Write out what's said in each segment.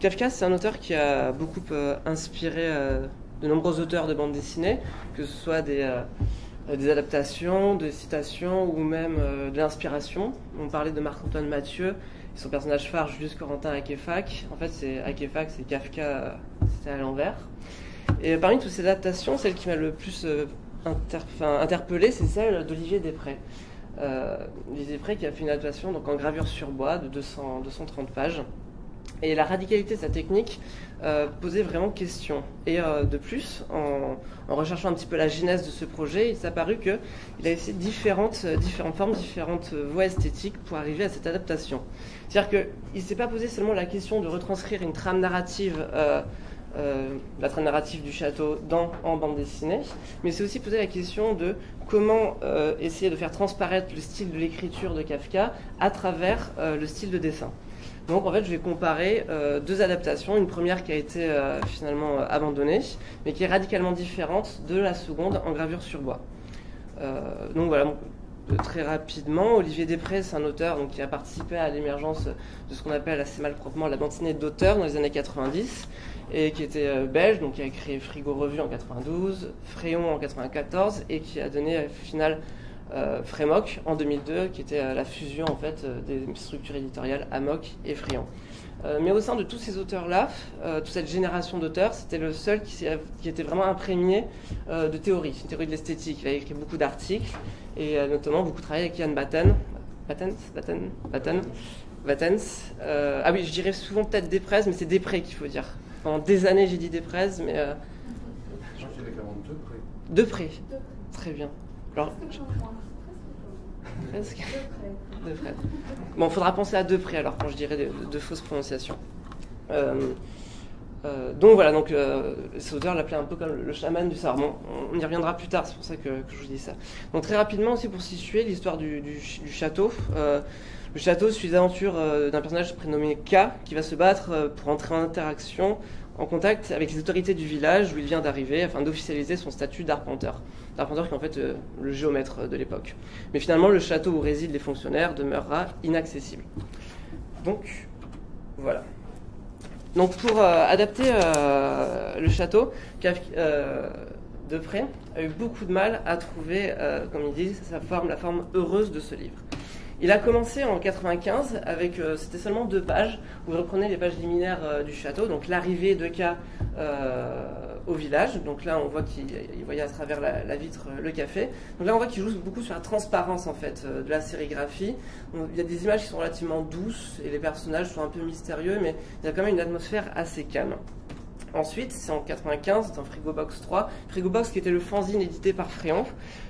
Kafka, c'est un auteur qui a beaucoup inspiré de nombreux auteurs de bande dessinée, que ce soit des adaptations, des citations ou même de l'inspiration. On parlait de Marc-Antoine Mathieu et son personnage phare, Julius Corentin Akefak. En fait, Akefak, c'est Kafka, c'était à l'envers. Et parmi toutes ces adaptations, celle qui m'a le plus interpellé, c'est celle d'Olivier Desprez. Olivier Desprez qui a fait une adaptation donc, en gravure sur bois de 230 pages. Et la radicalité de sa technique posait vraiment question. Et de plus, en recherchant un petit peu la genèse de ce projet, il s'est apparu qu'il a essayé différentes formes, différentes voies esthétiques pour arriver à cette adaptation. C'est-à-dire qu'il ne s'est pas posé seulement la question de retranscrire une trame narrative, la trame narrative du château en bande dessinée, mais il s'est aussi posé la question de comment essayer de faire transparaître le style de l'écriture de Kafka à travers le style de dessin. Donc en fait, je vais comparer deux adaptations. Une première qui a été finalement abandonnée, mais qui est radicalement différente de la seconde en gravure sur bois. Donc voilà, très rapidement, Olivier Desprez, c'est un auteur donc, qui a participé à l'émergence de ce qu'on appelle assez mal proprement la bande dessinée d'auteur dans les années 90, et qui était belge, donc qui a créé Frigo Revue en 92, Fréon en 94, et qui a donné au final Frémoc en 2002, qui était la fusion en fait des structures éditoriales Amok et Frion. Mais au sein de tous ces auteurs-là, toute cette génération d'auteurs, c'était le seul qui était vraiment imprégné de théorie de l'esthétique. Il a écrit beaucoup d'articles et notamment beaucoup travaillé avec Ian Battens. Ah oui, je dirais souvent peut-être Desprez, mais c'est Desprez qu'il faut dire. Pendant des années, j'ai dit Desprez, mais... Je crois qu'il y avait clairement Desprez. Très bien. Alors, presque. Desprez. Bon, il faudra penser à Desprez alors quand je dirais de fausses prononciations. Donc voilà, cet auteur l'appelait un peu comme le chaman du Sarmon. On y reviendra plus tard, c'est pour ça que je vous dis ça. Donc très rapidement aussi pour situer l'histoire du château. Le château suit les aventures d'un personnage prénommé K qui va se battre pour entrer en interaction, en contact avec les autorités du village où il vient d'arriver afin d'officialiser son statut d'arpenteur. L'arpenteur qui est en fait le géomètre de l'époque. Mais finalement, le château où résident les fonctionnaires demeurera inaccessible. Donc, voilà. Donc pour adapter le château, Desprez a eu beaucoup de mal à trouver, comme il dit, la forme heureuse de ce livre. Il a commencé en 95 avec, c'était seulement 2 pages, où il reprenait les pages liminaires du château, donc l'arrivée de K au village. Donc là, on voit qu'il voyait à travers la vitre le café. Donc là, on voit qu'il joue beaucoup sur la transparence en fait de la sérigraphie. Donc, il y a des images qui sont relativement douces et les personnages sont un peu mystérieux, mais il y a quand même une atmosphère assez calme. Ensuite, c'est en 95, dans Frigobox 3, Frigobox qui était le fanzine édité par Fréon,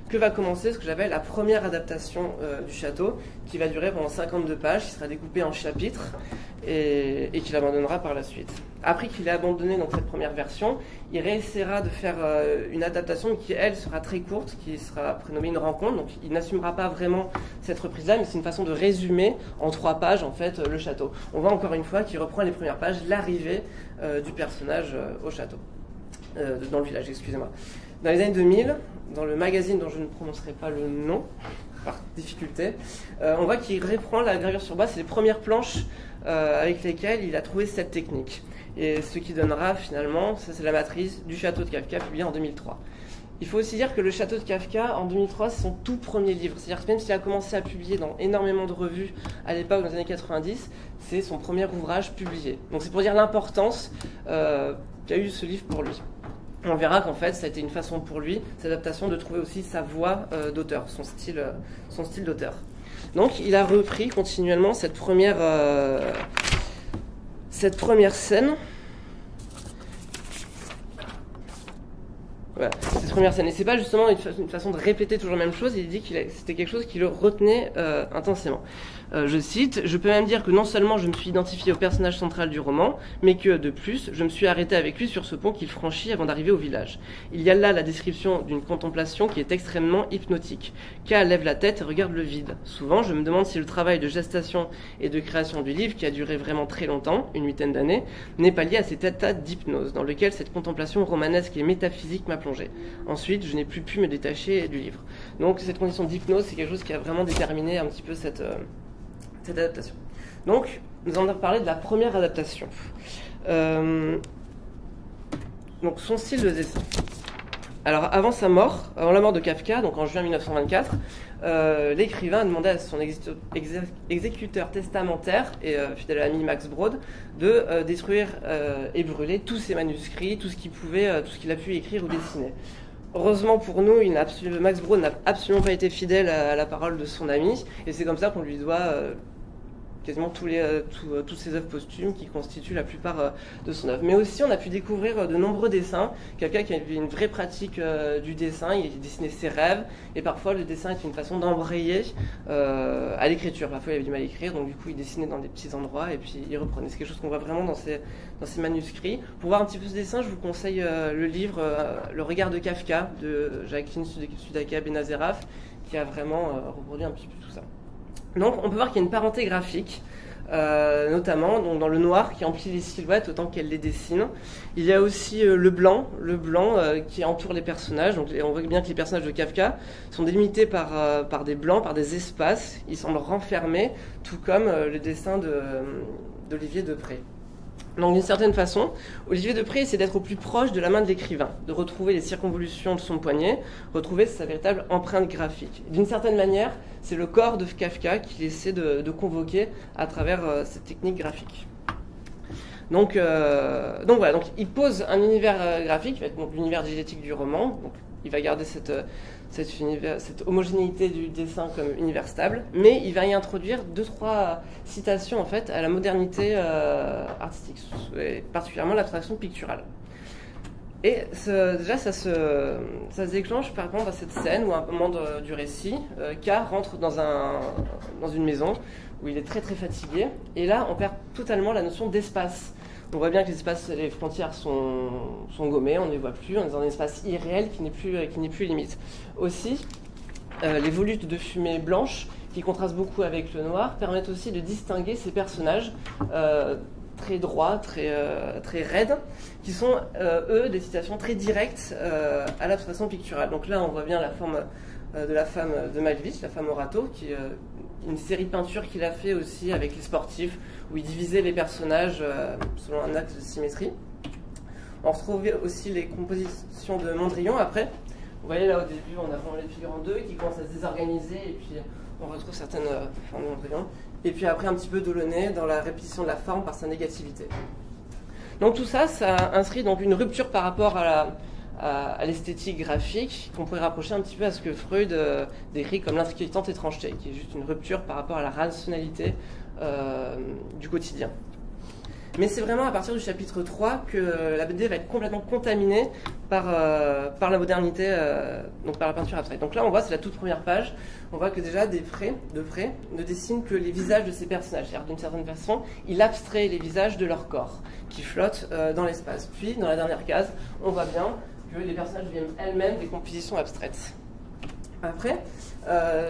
que va commencer ce que j'appelle la première adaptation du château, qui va durer pendant 52 pages, qui sera découpée en chapitres et qu'il abandonnera par la suite. Après qu'il ait abandonné donc, cette première version, il réessayera de faire une adaptation qui, elle, sera très courte, qui sera prénommée Une rencontre. Donc il n'assumera pas vraiment cette reprise-là, mais c'est une façon de résumer en 3 pages en fait le château. On voit encore une fois qu'il reprend les premières pages, l'arrivée du personnage au château, dans le village, excusez-moi. Dans les années 2000, dans le magazine dont je ne prononcerai pas le nom, par difficulté, on voit qu'il reprend la gravure sur bois, c'est les premières planches avec lesquelles il a trouvé cette technique. Et ce qui donnera finalement, ça c'est la matrice du château de Kafka publié en 2003. Il faut aussi dire que le château de Kafka, en 2003, c'est son tout premier livre. C'est-à-dire que même s'il a commencé à publier dans énormément de revues à l'époque, dans les années 90, c'est son premier ouvrage publié. Donc c'est pour dire l'importance qu'a eu ce livre pour lui. On verra qu'en fait, ça a été une façon pour lui, cette adaptation, de trouver aussi sa voix d'auteur, son style d'auteur. Donc il a repris continuellement cette première scène. Voilà, cette première scène. Et c'est pas justement une façon de répéter toujours la même chose, il dit que c'était quelque chose qui le retenait intensément. Je cite, « Je peux même dire que non seulement je me suis identifié au personnage central du roman, mais que, de plus, je me suis arrêté avec lui sur ce pont qu'il franchit avant d'arriver au village. Il y a là la description d'une contemplation qui est extrêmement hypnotique. K lève la tête et regarde le vide. Souvent, je me demande si le travail de gestation et de création du livre, qui a duré vraiment très longtemps, une 8aine d'années, n'est pas lié à cet état d'hypnose, dans lequel cette contemplation romanesque et métaphysique m'a plongé. Ensuite, je n'ai plus pu me détacher du livre. » Donc cette condition d'hypnose, c'est quelque chose qui a vraiment déterminé un petit peu cette adaptation. Donc, nous allons parler de la première adaptation. Donc son style de dessin. Alors avant sa mort, avant la mort de Kafka, donc en juin 1924, l'écrivain a demandé à son exécuteur testamentaire et fidèle ami Max Brod de détruire et brûler tous ses manuscrits, tout ce qu'il a pu écrire ou dessiner. Heureusement pour nous, Max Brod n'a absolument pas été fidèle à la parole de son ami, et c'est comme ça qu'on lui doit quasiment toutes ses œuvres posthumes qui constituent la plupart de son œuvre. Mais aussi, on a pu découvrir de nombreux dessins. Quelqu'un qui avait une vraie pratique du dessin, il dessinait ses rêves, et parfois le dessin est une façon d'embrayer à l'écriture. Parfois, il avait du mal à écrire, donc du coup, il dessinait dans des petits endroits, et puis il reprenait. C'est quelque chose qu'on voit vraiment dans ses manuscrits. Pour voir un petit peu ce dessin, je vous conseille le livre Le regard de Kafka, de Jacqueline Sudaka Benazeraf, qui a vraiment reproduit un petit peu tout ça. Donc on peut voir qu'il y a une parenté graphique, notamment donc, dans le noir qui emplit les silhouettes autant qu'elle les dessine. Il y a aussi le blanc qui entoure les personnages. Donc on voit bien que les personnages de Kafka sont délimités par des blancs, par des espaces. Ils semblent renfermés, tout comme le dessin d'Olivier Depré. Donc d'une certaine façon, Olivier Depré essaie d'être au plus proche de la main de l'écrivain, de retrouver les circonvolutions de son poignet, retrouver sa véritable empreinte graphique. D'une certaine manière, c'est le corps de Kafka qu'il essaie de convoquer à travers cette technique graphique. Donc voilà, donc il pose un univers graphique, qui va être donc l'univers diégétique du roman. Donc il va garder cette homogénéité du dessin comme univers stable, mais il va y introduire 2-3 citations en fait à la modernité artistique, et particulièrement l'abstraction picturale. Et déjà ça se déclenche par exemple à cette scène où à un moment du récit, K rentre dans une maison où il est très très fatigué, et là on perd totalement la notion d'espace. On voit bien que les frontières sont gommées, on ne les voit plus, on est dans un espace irréel qui n'est plus limite. Aussi, les volutes de fumée blanche, qui contrastent beaucoup avec le noir, permettent aussi de distinguer ces personnages très droits, très raides, qui sont, eux, des citations très directes à l'abstraction picturale. Donc là, on voit bien la forme de la femme de Malevich, la femme au râteau, qui est une série de peintures qu'il a fait aussi avec les sportifs, où il divisait les personnages selon un axe de symétrie. On retrouve aussi les compositions de Mondrian après. Vous voyez là au début, on a vraiment les figures en deux qui commencent à se désorganiser, et puis on retrouve certaines formes de Mondrian. Et puis après un petit peu Delaunay dans la répétition de la forme par sa négativité. Donc tout ça, ça inscrit donc une rupture par rapport à l'esthétique graphique qu'on pourrait rapprocher un petit peu à ce que Freud décrit comme l'inquiétante étrangeté, qui est juste une rupture par rapport à la rationalité du quotidien. Mais c'est vraiment à partir du chapitre 3 que la BD va être complètement contaminée par la modernité, donc par la peinture abstraite. Donc là, on voit, c'est la toute première page, on voit que déjà Depré ne dessine que les visages de ses personnages. C'est-à-dire, d'une certaine façon, il abstrait les visages de leur corps, qui flottent dans l'espace. Puis, dans la dernière case, on voit bien que les personnages deviennent elles-mêmes des compositions abstraites. Après,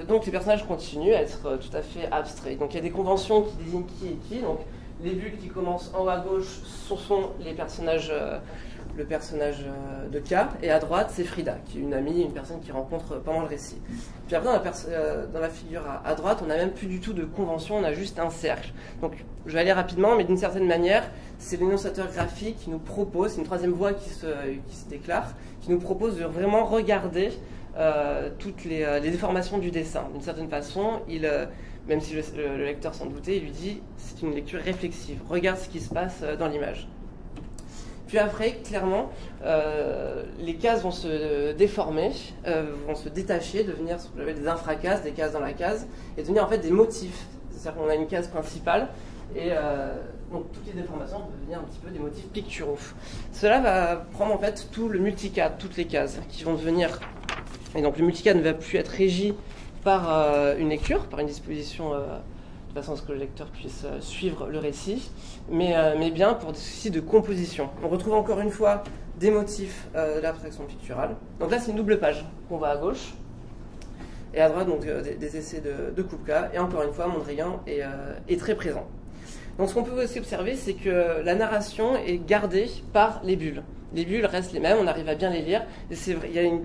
donc les personnages continuent à être tout à fait abstraits. Donc il y a des conventions qui désignent qui est qui. Donc les bulles qui commencent en haut à gauche sont les personnages, le personnage de K, et à droite c'est Frida, qui est une amie, une personne qu'il rencontre pendant le récit. Puis après dans la figure à droite, on n'a même plus du tout de convention, on a juste un cercle. Donc je vais aller rapidement, mais d'une certaine manière, c'est l'énonciateur graphique qui nous propose, c'est une troisième voie qui se déclare, qui nous propose de vraiment regarder toutes les déformations du dessin. D'une certaine façon, même si le lecteur s'en doutait, il lui dit c'est une lecture réflexive, regarde ce qui se passe dans l'image. Puis après, clairement, les cases vont se déformer, vont se détacher, devenir ce qu'on appelle des infracases, des cases dans la case, et devenir en fait des motifs. C'est-à-dire qu'on a une case principale, et donc toutes les déformations peuvent devenir un petit peu des motifs picturaux. Cela va prendre en fait tout le multicade, toutes les cases qui vont devenir. Et donc le multicade ne va plus être régi par une lecture, par une disposition de façon à ce que le lecteur puisse suivre le récit, mais bien pour des soucis de composition. On retrouve encore une fois des motifs de l'abstraction picturale. Donc là c'est une double page qu'on voit à gauche, et à droite donc des essais de Kupka, et encore une fois Mondrian est très présent. Donc ce qu'on peut aussi observer, c'est que la narration est gardée par les bulles. Les bulles restent les mêmes, on arrive à bien les lire, et c'est vrai, il y a une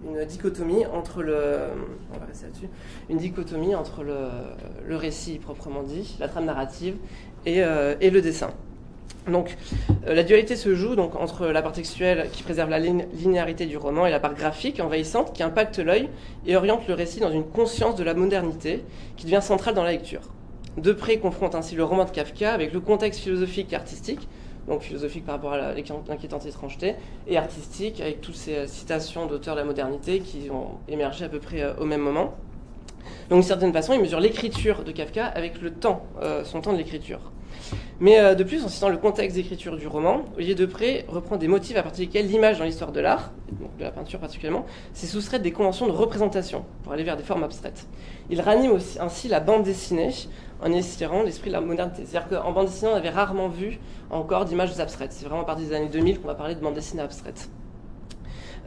une dichotomie entre on va rester là-dessus, une dichotomie entre le récit proprement dit, la trame narrative et le dessin. Donc, la dualité se joue donc entre la part textuelle qui préserve la linéarité du roman et la part graphique envahissante qui impacte l'œil et oriente le récit dans une conscience de la modernité qui devient centrale dans la lecture. Depré confronte ainsi le roman de Kafka avec le contexte philosophique et artistique, donc philosophique par rapport à l'inquiétante étrangeté, et artistique avec toutes ces citations d'auteurs de la modernité qui ont émergé à peu près au même moment. Donc, d'une certaine façon, il mesure l'écriture de Kafka avec le temps, son temps de l'écriture. Mais de plus, en citant le contexte d'écriture du roman, Olivier Depré reprend des motifs à partir desquels l'image dans l'histoire de l'art, donc de la peinture particulièrement, s'est soustraite des conventions de représentation pour aller vers des formes abstraites. Il ranime aussi, ainsi la bande dessinée en inspirant l'esprit de la modernité. C'est-à-dire qu'en bande dessinée, on avait rarement vu encore d'images abstraites. C'est vraiment à partir des années 2000 qu'on va parler de bande dessinée abstraite.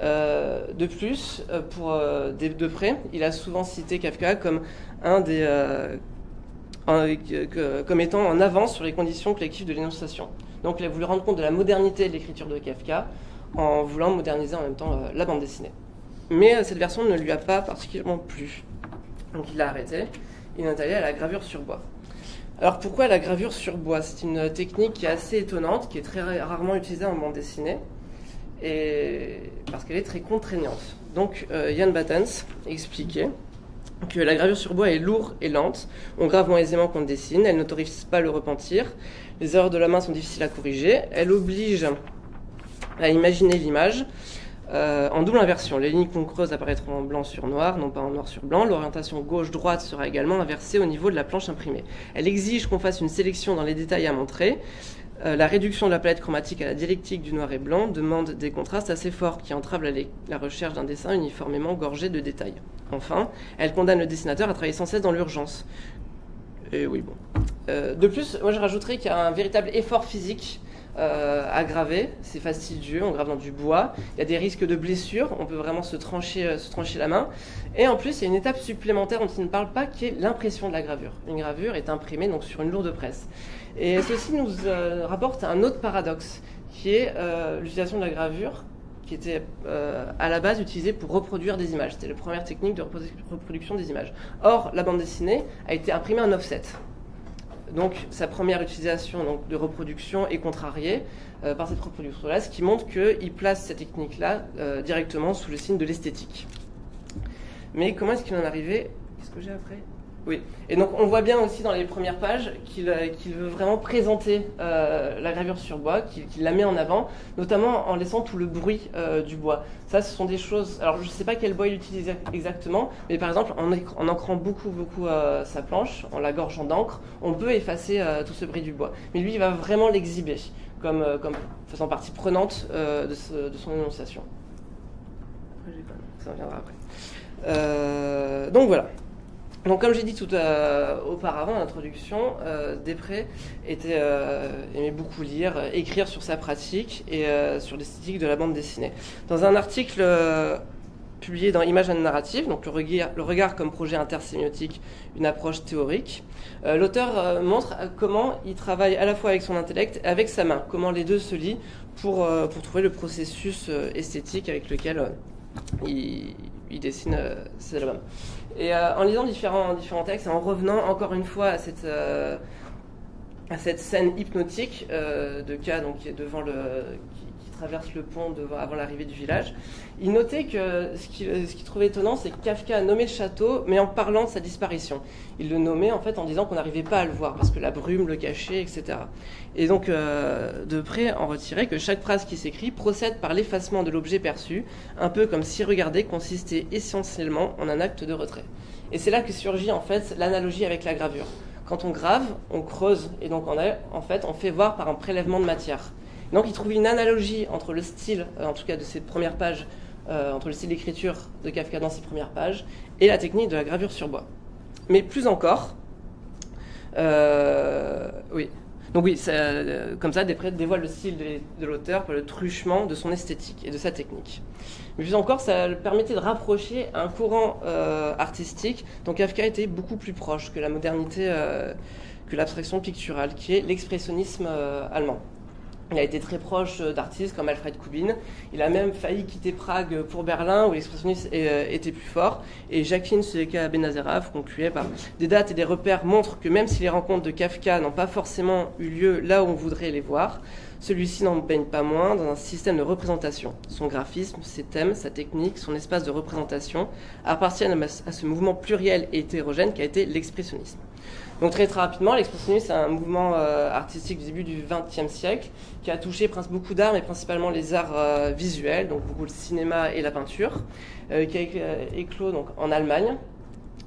De plus, pour Depré, il a souvent cité Kafka comme comme étant en avance sur les conditions collectives de l'énonciation. Donc il a voulu rendre compte de la modernité de l'écriture de Kafka en voulant moderniser en même temps la bande dessinée. Mais cette version ne lui a pas particulièrement plu. Donc il l'a arrêté. Il est allé à la gravure sur bois. Alors pourquoi la gravure sur bois? C'est une technique qui est assez étonnante, qui est très rarement utilisée en bande dessinée, et parce qu'elle est très contraignante. Donc Jan Battens expliquait que la gravure sur bois est lourde et lente, on grave moins aisément qu'on ne dessine, elle n'autorise pas le repentir, les erreurs de la main sont difficiles à corriger, elle oblige à imaginer l'image en double inversion. Les lignes qu'on creuse apparaîtront en blanc sur noir, non pas en noir sur blanc. L'orientation gauche-droite sera également inversée au niveau de la planche imprimée. Elle exige qu'on fasse une sélection dans les détails à montrer. La réduction de la palette chromatique à la dialectique du noir et blanc demande des contrastes assez forts qui entravent la recherche d'un dessin uniformément gorgé de détails. Enfin, elle condamne le dessinateur à travailler sans cesse dans l'urgence. Et oui, bon. De plus, moi je rajouterais qu'il y a un véritable effort physique à graver. C'est fastidieux, on grave dans du bois. Il y a des risques de blessures, on peut vraiment se trancher la main. Et en plus, il y a une étape supplémentaire dont il ne parle pas, qui est l'impression de la gravure. Une gravure est imprimée donc sur une lourde presse. Et ceci nous rapporte un autre paradoxe, qui est l'utilisation de la gravure, qui était à la base utilisée pour reproduire des images. C'était la première technique de reproduction des images. Or, la bande dessinée a été imprimée en offset. Donc, sa première utilisation de reproduction est contrariée par cette reproduction-là, ce qui montre qu'il place cette technique-là directement sous le signe de l'esthétique. Mais comment est-ce qu'il en est arrivé? Qu'est-ce que j'ai après? Oui, et donc on voit bien aussi dans les premières pages qu'il veut vraiment présenter la gravure sur bois, qu'il la met en avant, notamment en laissant tout le bruit du bois. Ça, ce sont des choses... Alors, je ne sais pas quel bois il utilise exactement, mais par exemple, en ancrant beaucoup sa planche, en la gorgeant d'encre, on peut effacer tout ce bruit du bois. Mais lui, il va vraiment l'exhiber, comme faisant partie prenante de son énonciation. Après, ça reviendra après. Donc voilà. Donc, comme j'ai dit tout auparavant, en introduction, Depré aimait beaucoup lire, écrire sur sa pratique et sur l'esthétique de la bande dessinée. Dans un article publié dans Images and Narrative, donc le regard comme projet intersémiotique, une approche théorique, l'auteur montre comment il travaille à la fois avec son intellect et avec sa main, comment les deux se lient pour trouver le processus esthétique avec lequel il dessine ses albums. Et en lisant différents textes, et en revenant encore une fois à cette scène hypnotique de K, donc qui est devant qui traverse le pont avant l'arrivée du village, il notait que ce qu'il trouvait étonnant, c'est que Kafka a nommé le château, mais en parlant de sa disparition. Il le nommait en fait en disant qu'on n'arrivait pas à le voir parce que la brume le cachait, etc. Et donc Depré en retirait que chaque phrase qui s'écrit procède par l'effacement de l'objet perçu, un peu comme si regarder consistait essentiellement en un acte de retrait. Et c'est là que surgit en fait l'analogie avec la gravure. Quand on grave, on creuse, et donc on fait voir par un prélèvement de matière. Donc il trouve une analogie entre le style, en tout cas de ces premières pages, entre le style d'écriture de Kafka dans ses premières pages, et la technique de la gravure sur bois. Mais plus encore, oui. Donc oui, comme ça, Depré dévoile le style de l'auteur par le truchement de son esthétique et de sa technique. Mais plus encore, ça permettait de rapprocher un courant artistique dont Kafka était beaucoup plus proche que la modernité, que l'abstraction picturale, qui est l'expressionnisme allemand. Il a été très proche d'artistes comme Alfred Kubin. Il a même failli quitter Prague pour Berlin, où l'expressionnisme était plus fort. Et Jacqueline Suleka Benazeraf concluait par « Des dates et des repères montrent que même si les rencontres de Kafka n'ont pas forcément eu lieu là où on voudrait les voir, celui-ci n'en baigne pas moins dans un système de représentation. Son graphisme, ses thèmes, sa technique, son espace de représentation appartiennent à ce mouvement pluriel et hétérogène qu'a été l'expressionnisme. » Donc très rapidement, l'expressionnisme, c'est un mouvement artistique du début du XXe siècle qui a touché beaucoup d'arts, mais principalement les arts visuels, donc beaucoup le cinéma et la peinture, qui a éclos donc, en Allemagne,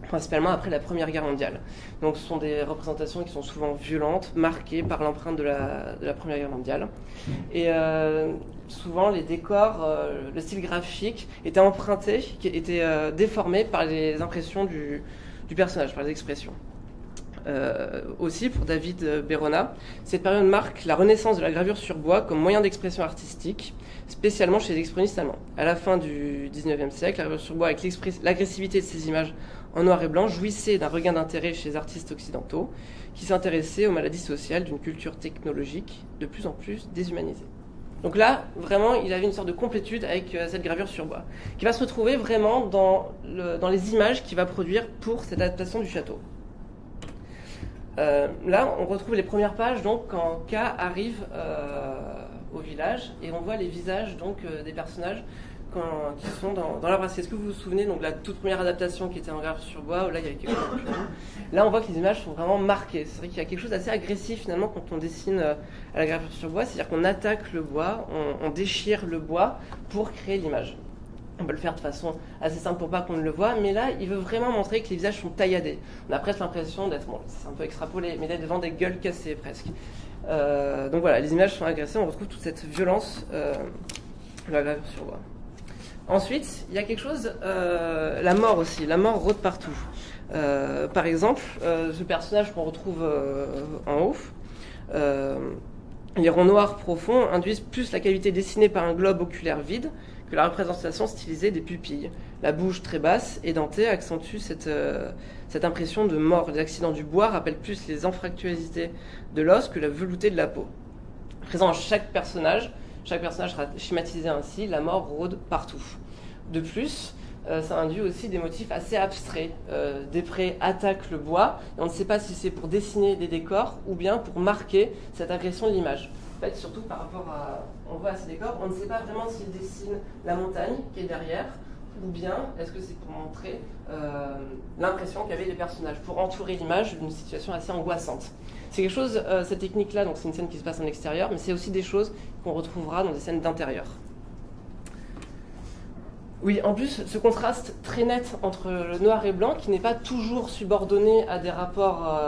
principalement après la Première Guerre mondiale. Donc ce sont des représentations qui sont souvent violentes, marquées par l'empreinte de la Première Guerre mondiale. Et souvent les décors, le style graphique était emprunté, était déformé par les impressions du personnage, par les expressions. Aussi pour David Berona, cette période marque la renaissance de la gravure sur bois comme moyen d'expression artistique, spécialement chez les expressionnistes allemands. À la fin du XIXe siècle, la gravure sur bois avec l'agressivité de ces images en noir et blanc jouissait d'un regain d'intérêt chez les artistes occidentaux qui s'intéressaient aux maladies sociales d'une culture technologique de plus en plus déshumanisée. Donc là, vraiment, il avait une sorte de complétude avec cette gravure sur bois, qui va se retrouver vraiment dans les images qu'il va produire pour cette adaptation du château. Là, on retrouve les premières pages donc, quand K arrive au village et on voit les visages donc, des personnages qui sont dans la brasserie. Est-ce que vous vous souvenez donc, de la toute première adaptation qui était en gravure sur bois où là, il y avait quelque chose de... Là, on voit que les images sont vraiment marquées. C'est vrai qu'il y a quelque chose d'assez agressif finalement quand on dessine à la gravure sur bois, c'est-à-dire qu'on attaque le bois, on déchire le bois pour créer l'image. On peut le faire de façon assez simple pour pas qu'on ne le voit, mais là, il veut vraiment montrer que les visages sont tailladés. On a presque l'impression d'être, bon, c'est un peu extrapolé, mais d'être devant des gueules cassées presque. Donc voilà, les images sont agressées, on retrouve toute cette violence de la gravure sur bois. Ensuite, il y a quelque chose, la mort aussi, la mort rôde partout. Par exemple, ce personnage qu'on retrouve en haut, les ronds noirs profonds induisent plus la cavité dessinée par un globe oculaire vide que la représentation stylisée des pupilles. La bouche très basse, édentée, accentue cette impression de mort. Les accidents du bois rappellent plus les anfractuosités de l'os que la velouté de la peau. Présent à chaque personnage sera schématisé ainsi, la mort rôde partout. De plus, ça induit aussi des motifs assez abstraits. Des prés attaquent le bois, et on ne sait pas si c'est pour dessiner des décors ou bien pour marquer cette agression de l'image. En fait, surtout par rapport à... On voit à ces décors, on ne sait pas vraiment s'il dessine la montagne qui est derrière, ou bien est-ce que c'est pour montrer l'impression qu'avaient les personnages, pour entourer l'image d'une situation assez angoissante. C'est quelque chose, cette technique-là, donc c'est une scène qui se passe en extérieur, mais c'est aussi des choses qu'on retrouvera dans des scènes d'intérieur. Oui, en plus, ce contraste très net entre le noir et blanc, qui n'est pas toujours subordonné à des rapports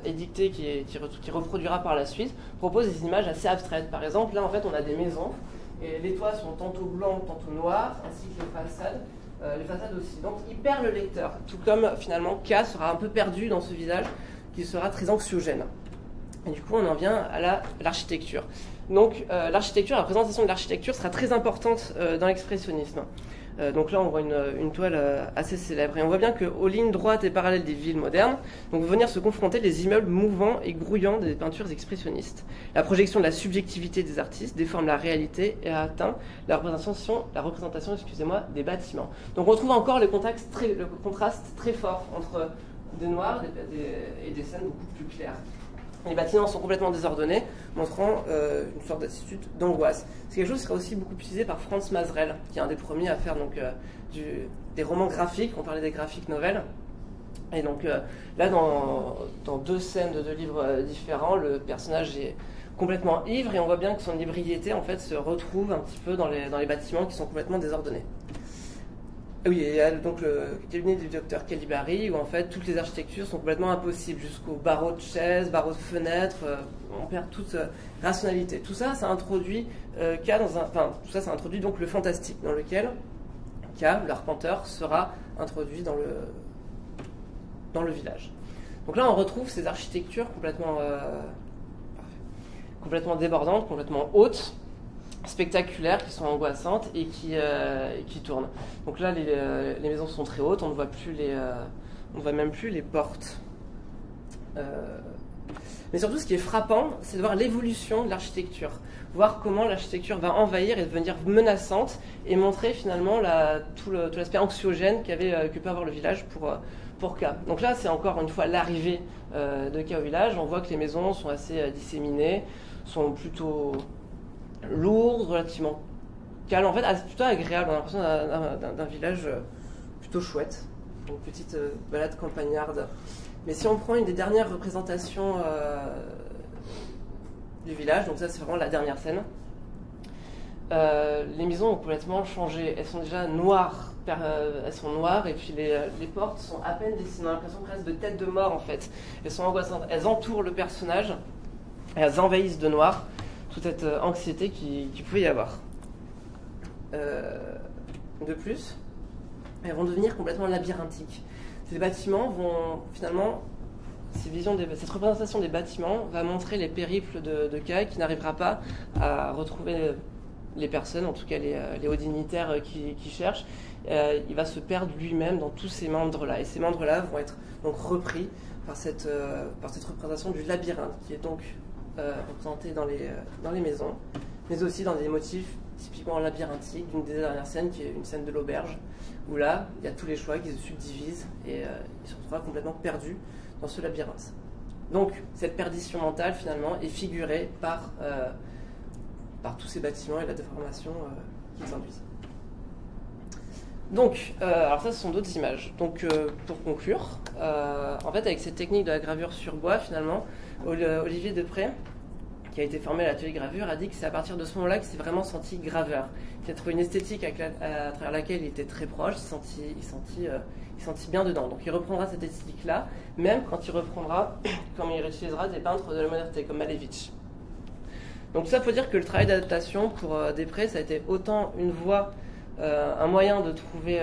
édictés qui reproduira par la suite, propose des images assez abstraites. Par exemple, là, en fait, on a des maisons, et les toits sont tantôt blancs, tantôt noirs, ainsi que les façades aussi. Donc, il perd le lecteur, tout comme, finalement, K sera un peu perdu dans ce visage, qui sera très anxiogène. Et du coup, on en vient à l'architecture. Donc, l'architecture, la présentation de l'architecture sera très importante dans l'expressionnisme. Donc là, on voit une toile assez célèbre. Et on voit bien qu'aux lignes droites et parallèles des villes modernes, donc vont venir se confronter les immeubles mouvants et grouillants des peintures expressionnistes. La projection de la subjectivité des artistes déforme la réalité et a atteint la représentation des bâtiments. Donc on trouve encore le contraste très fort entre des noirs et des scènes beaucoup plus claires. Les bâtiments sont complètement désordonnés, montrant une sorte d'attitude d'angoisse. C'est quelque chose qui sera aussi beaucoup utilisé par Franz Masereel, qui est un des premiers à faire donc, des romans graphiques. On parlait des graphic novels. Et donc là, dans deux scènes de deux livres différents, le personnage est complètement ivre et on voit bien que son ébriété en fait, se retrouve un petit peu dans les bâtiments qui sont complètement désordonnés. Oui, il y a donc le cabinet du docteur Calibari où en fait toutes les architectures sont complètement impossibles, jusqu'aux barreaux de chaises, barreaux de fenêtres, on perd toute rationalité. Tout ça, ça introduit ça introduit donc le fantastique dans lequel K, l'arpenteur, sera introduit dans le village. Donc là, on retrouve ces architectures complètement débordantes, complètement hautes, spectaculaires, qui sont angoissantes et qui tournent. Donc là, les maisons sont très hautes, on ne voit même plus les portes. Mais surtout, ce qui est frappant, c'est de voir l'évolution de l'architecture, voir comment l'architecture va envahir et devenir menaçante, et montrer finalement tout l'aspect anxiogène que peut avoir le village pour K. Donc là, c'est encore une fois l'arrivée de K au village. On voit que les maisons sont assez disséminées, sont plutôt lourdes, relativement calmes. En fait, c'est plutôt agréable. On a l'impression d'un village plutôt chouette. Une petite balade campagnarde. Mais si on prend une des dernières représentations du village, donc ça c'est vraiment la dernière scène, les maisons ont complètement changé. Elles sont déjà noires, et puis les portes sont à peine dessinées. On a l'impression presque de têtes de mort en fait. Elles sont angoissantes. Elles entourent le personnage, et elles envahissent de noir toute cette anxiété qui pouvait y avoir. De plus, elles vont devenir complètement labyrinthiques. Ces bâtiments vont finalement, cette représentation des bâtiments va montrer les périples de Kai, qui n'arrivera pas à retrouver les personnes, en tout cas les hauts dignitaires qui cherchent. Il va se perdre lui-même dans tous ces membres-là. Et ces membres-là vont être donc repris par cette représentation du labyrinthe, qui est donc représenté dans les maisons, mais aussi dans des motifs typiquement labyrinthiques, d'une des dernières scènes qui est une scène de l'auberge, où là, il y a tous les choix qui se subdivisent et ils se retrouvent complètement perdus dans ce labyrinthe. Donc, cette perdition mentale, finalement, est figurée par tous ces bâtiments et la déformation qu'ils induisent. Donc, alors ça, ce sont d'autres images. Donc, pour conclure, en fait, avec cette technique de la gravure sur bois, finalement, Olivier Depré, qui a été formé à l'atelier gravure, a dit que c'est à partir de ce moment-là qu'il s'est vraiment senti graveur, qu'il a trouvé une esthétique à travers laquelle il était très proche, il sentit bien dedans. Donc il reprendra cette esthétique-là, même quand il reprendra, quand il réutilisera des peintres de la modernité, comme Malevich. Donc ça, faut dire que le travail d'adaptation pour Depré, ça a été autant une voie, un moyen de trouver,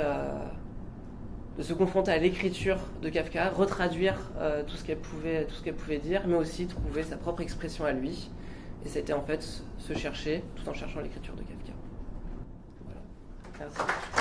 de se confronter à l'écriture de Kafka, retraduire tout ce qu'elle pouvait dire, mais aussi trouver sa propre expression à lui. Et c'était en fait se chercher tout en cherchant l'écriture de Kafka. Voilà. Merci.